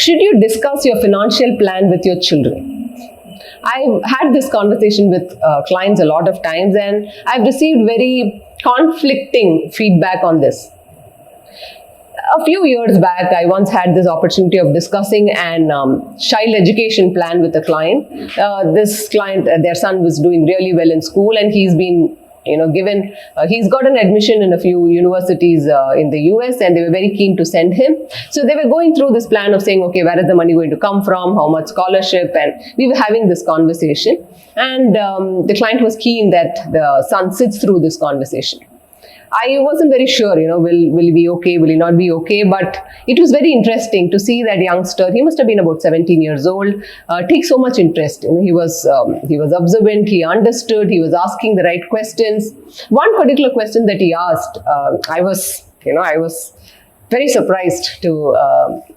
Should you discuss your financial plan with your children? I've had this conversation with clients a lot of times, and I've received very conflicting feedback on this. A few years back, I once had this opportunity of discussing an child education plan with a client. This client, their son was doing really well in school, and he's been he's got an admission in a few universities in the US, and they were very keen to send him. So they were going through this plan of saying, okay, where is the money going to come from? How much scholarship? And we were having this conversation. And the client was keen that the son sits through this conversation. I wasn't very sure, will he be okay, will he not be okay? But it was very interesting to see that youngster. He must have been about 17 years old, take so much interest. He was observant, he understood, he was asking the right questions. One particular question that he asked, I was very surprised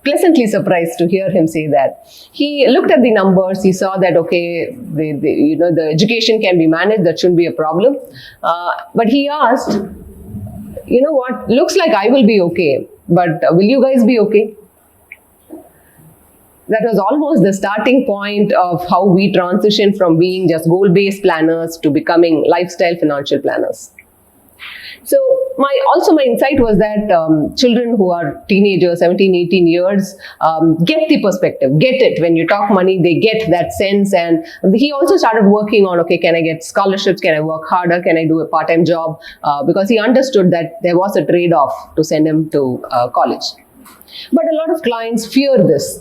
pleasantly surprised to hear him say that. He looked at the numbers, he saw that, okay, the education can be managed, that shouldn't be a problem. But he asked, what, looks like I will be okay, but will you guys be okay? That was almost the starting point of how we transition from being just goal-based planners to becoming lifestyle financial planners. So my insight was that children who are teenagers, 17, 18 years, get the perspective, get it. When you talk money, they get that sense. And he also started working on, okay, can I get scholarships? Can I work harder? Can I do a part-time job? Because he understood that there was a trade-off to send him to college. But a lot of clients fear this.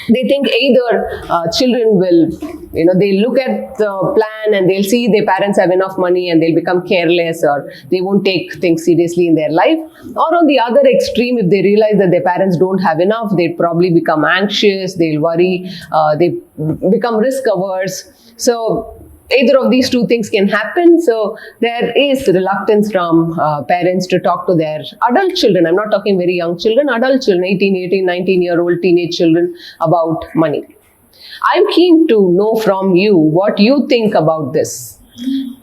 They think either children will, they look at the plan and they'll see their parents have enough money and they'll become careless, or they won't take things seriously in their life. Or on the other extreme, if they realize that their parents don't have enough, they'd probably become anxious, they'll worry, they become risk averse. So either of these two things can happen. So there is reluctance from parents to talk to their adult children. I'm not talking very young children, adult children, 18, 19-year-old teenage children, about money. I'm keen to know from you what you think about this.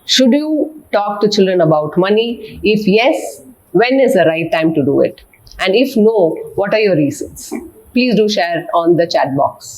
Should you talk to children about money? If yes, when is the right time to do it? And if no, what are your reasons? Please do share on the chat box.